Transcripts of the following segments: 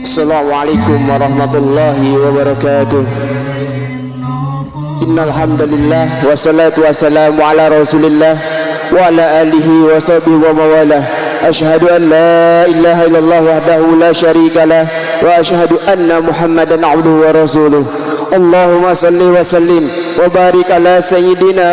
Assalamualaikum warahmatullahi wabarakatuh. Innal hamdalillah wassalatu wassalamu ala Rasulillah wa ala alihi wa sahbihi wa mawalah. Asyhadu an la ilaha illallah wahdahu la syarika lah wa asyhadu anna Muhammadan abduhu wa rasuluh. Allahumma salli wa sallim wa barik ala sayyidina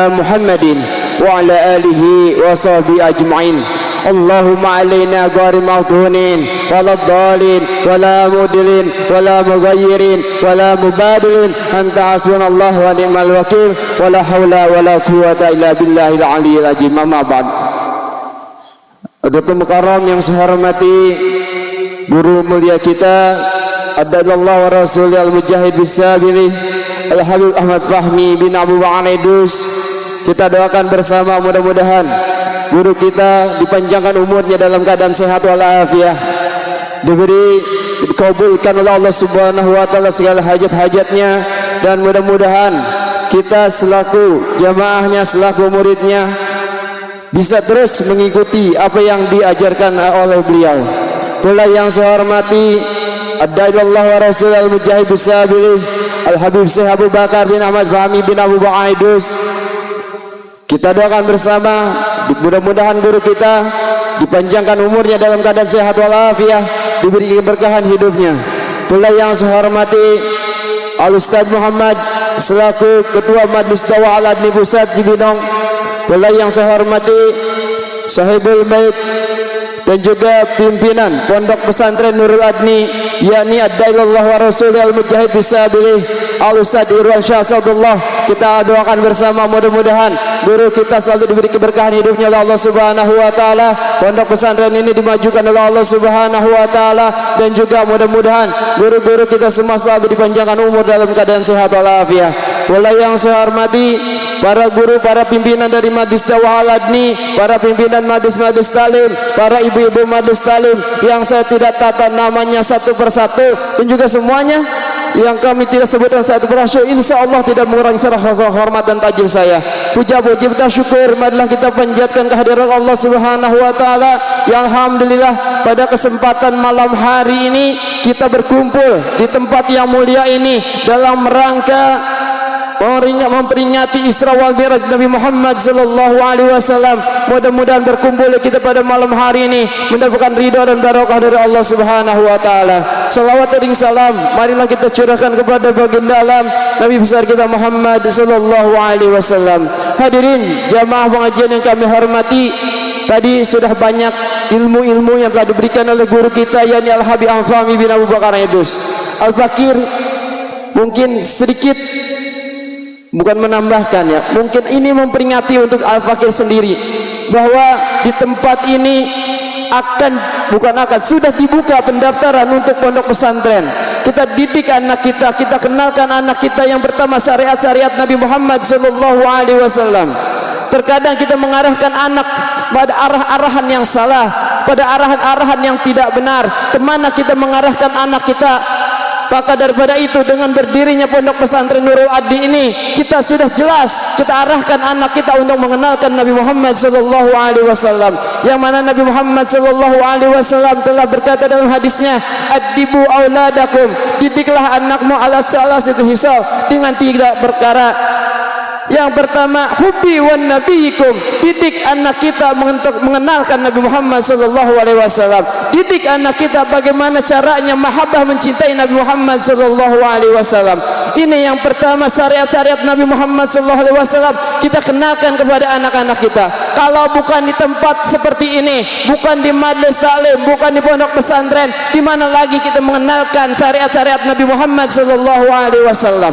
Muhammadin wa ala alihi wa sahbihi ajma'in. Allahumma alaina ghari maghdunin wala dhalin wala mudlin wala mughayyirin wala mubadilin anta hasbunallahu wa ni'mal wakil wala haula wala quwwata illa billahil aliyyil azim. Amma ba'd. Hadirin mukarram yang saya hormati guru mulia kita Addadallahu wa Rasulih al-Mujahid Bisabili Al-Habib Ahmad Fahmi bin Abu Bakar Idus. Kita doakan bersama mudah-mudahan guru kita dipanjangkan umurnya dalam keadaan sehat walafiat, diberi dikabulkan oleh Allah Subhanahu wa taala segala hajat-hajatnya, dan mudah-mudahan kita selaku jamaahnya, selaku muridnya bisa terus mengikuti apa yang diajarkan oleh beliau. Pula yang saya hormati Addadallahu wa Rasul al-Mujahid Bisabili Al-Habib Syekh Abu Bakar bin Ahmad Fahmi bin Abu Bakar Idus. Kita doakan bersama mudah-mudahan guru kita dipanjangkan umurnya dalam keadaan sehat walafiat, diberi keberkahan hidupnya. Pula yang saya hormati Al-Ustaz Muhammad selaku Ketua Majlis Dakwah Al-Adni Pusat Cibinong. Pula yang saya hormati Sahibul Bait dan juga pimpinan Pondok Pesantren Nurul Adni, yakni Addadallahu wa Rasulih al-Mujahid Bisabilih Al-Ustaz Irwan Syah Sadullah. Kita doakan bersama mudah-mudahan guru kita selalu diberi keberkahan hidupnya oleh Allah Subhanahu wa taala. Pondok pesantren ini dimajukan oleh Allah Subhanahu wa taala, dan juga mudah-mudahan guru-guru kita semua selalu dipanjangkan umur dalam keadaan sehat walafiat. Pula yang saya hormati para guru, para pimpinan dari Majlis Dakwah Al-Adni, para pimpinan Majlis Talim, para ibu-ibu Majlis Talim yang saya tidak tata namanya satu persatu, dan juga semuanya yang kami tidak sebutkan satu persatu, insya Allah tidak mengurangi rasa hormat dan tajim saya. Puja-puji kita syukur marilah kita panjatkan kehadiran Allah Subhanahu wa taala yang alhamdulillah pada kesempatan malam hari ini kita berkumpul di tempat yang mulia ini dalam rangka memperingati Isra wal Mi'raj Nabi Muhammad sallallahu alaihi wasallam. Mudah-mudahan berkumpul kita pada malam hari ini mendapatkan ridha dan barokah dari Allah Subhanahu wa taala. Salawat dan salam marilah kita curahkan kepada baginda alam Nabi besar kita Muhammad sallallahu alaihi wasallam. Hadirin jamaah pengajian yang kami hormati, tadi sudah banyak ilmu-ilmu yang telah diberikan oleh guru kita yakni Al-Habib Ahmad Fahmi bin Abu Bakar Idus. Al-Fakir mungkin sedikit, bukan menambahkan ya, mungkin ini memperingati untuk Al-Fakir sendiri bahwa di tempat ini sudah dibuka pendaftaran untuk pondok pesantren. Kita didik anak kita, kita kenalkan anak kita yang pertama syariat-syariat Nabi Muhammad sallallahu alaihi wasallam. Terkadang kita mengarahkan anak pada arah-arahan yang salah, pada arahan-arahan yang tidak benar. Kemana kita mengarahkan anak kita? Maka daripada itu dengan berdirinya pondok pesantren Nurul Adni ini kita sudah jelas kita arahkan anak kita untuk mengenalkan Nabi Muhammad sallallahu alaihi wasallam, yang mana Nabi Muhammad sallallahu alaihi wasallam telah berkata dalam hadisnya, "Addibu auladakum," didiklah anakmu ala salasati hisal, dengan tiga perkara. Yang pertama, hubbi wan nabiyikum, didik anak kita untuk mengenalkan Nabi Muhammad sallallahu alaihi wasallam. Didik anak kita bagaimana caranya mahabbah mencintai Nabi Muhammad sallallahu alaihi wasallam. Ini yang pertama, syariat-syariat Nabi Muhammad sallallahu alaihi wasallam kita kenalkan kepada anak-anak kita. Kalau bukan di tempat seperti ini, bukan di majlis taklim, bukan di pondok pesantren, di mana lagi kita mengenalkan syariat-syariat Nabi Muhammad sallallahu alaihi wasallam.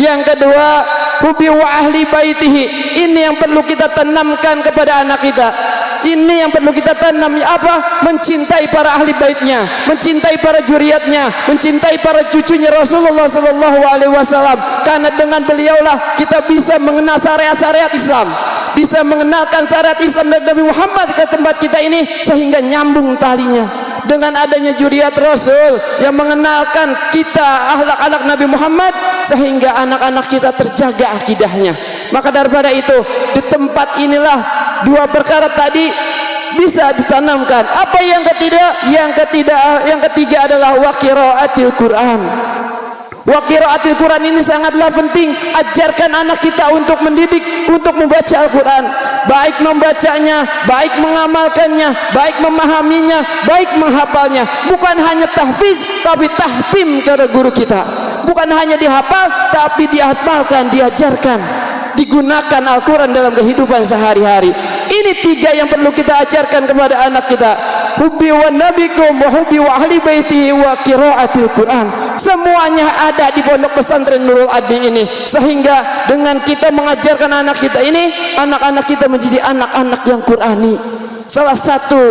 Yang kedua, hubbi wa ahli baitihi, ini yang perlu kita tanamkan kepada anak kita. Ini yang perlu kita tanam, apa? Mencintai para ahli baitnya, mencintai para juriatnya, mencintai para cucunya Rasulullah sallallahu alaihi wasallam. Karena dengan beliaulah kita bisa mengenal syariat-syariat Islam, bisa mengenalkan syariat Islam dari Nabi Muhammad ke tempat kita ini, sehingga nyambung talinya dengan adanya juriat Rasul yang mengenalkan kita akhlak-akhlak Nabi Muhammad, sehingga anak-anak kita terjaga akidahnya. Maka daripada itu di tempat inilah dua perkara tadi bisa ditanamkan. Apa yang ketiga? Yang ketiga adalah wa qiraatil Quran. Wa qiraatil Quran ini sangatlah penting. Ajarkan anak kita untuk mendidik, untuk membaca Al-Quran, baik membacanya, baik mengamalkannya, baik memahaminya, baik menghafalnya. Bukan hanya tahfiz, tapi tahfim kepada guru kita. Bukan hanya dihafal, tapi dihafalkan, diajarkan, digunakan Al-Quran dalam kehidupan sehari-hari. Ini tiga yang perlu kita ajarkan kepada anak kita. Hubbi wa nabikum wa hubbi wa ahli baitihi wa qiraatil Quran. Semuanya ada di Pondok Pesantren Nurul Adni ini. Sehingga dengan kita mengajarkan anak kita ini, anak-anak kita menjadi anak-anak yang Qurani. Salah satu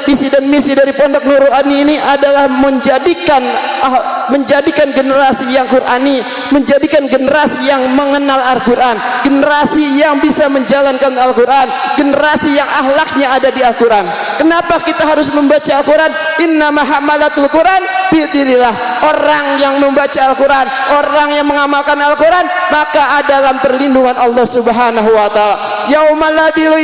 visi dan misi dari Pondok Nurul Adni ini adalah menjadikan generasi yang Qurani, menjadikan generasi yang mengenal Al-Quran, generasi yang bisa menjalankan Al-Quran, generasi yang akhlaknya ada di Al-Quran. Kenapa kita harus membaca Al-Quran? Innama hamalatul Quran bi'idznillah. Orang yang membaca Al-Quran, orang yang mengamalkan Al-Quran, maka ada dalam perlindungan Allah Subhanahu wa taala. Yaumal la dilu,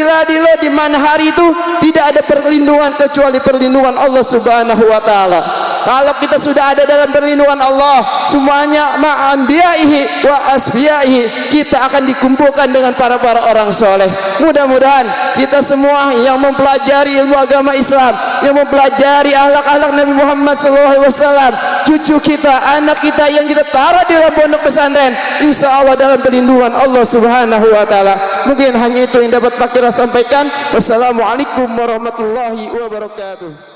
di mana hari itu tidak ada perlindungan kecuali perlindungan Allah Subhanahu wa taala. Kalau kita sudah ada dalam perlindungan Allah, semuanya ma'anbiyaihi wa asbiyaihi, kita akan dikumpulkan dengan para orang soleh. Mudah-mudahan kita semua yang mempelajari ilmu agama Islam, yang mempelajari akhlak-akhlak Nabi Muhammad SAW, cucu kita, anak kita yang kita taruh di dalam pondok pesantren, insya Allah dalam perlindungan Allah Subhanahu wa taala. Mungkin hanya itu yang dapat Pak Kira sampaikan. Wassalamualaikum warahmatullahi wabarakatuh.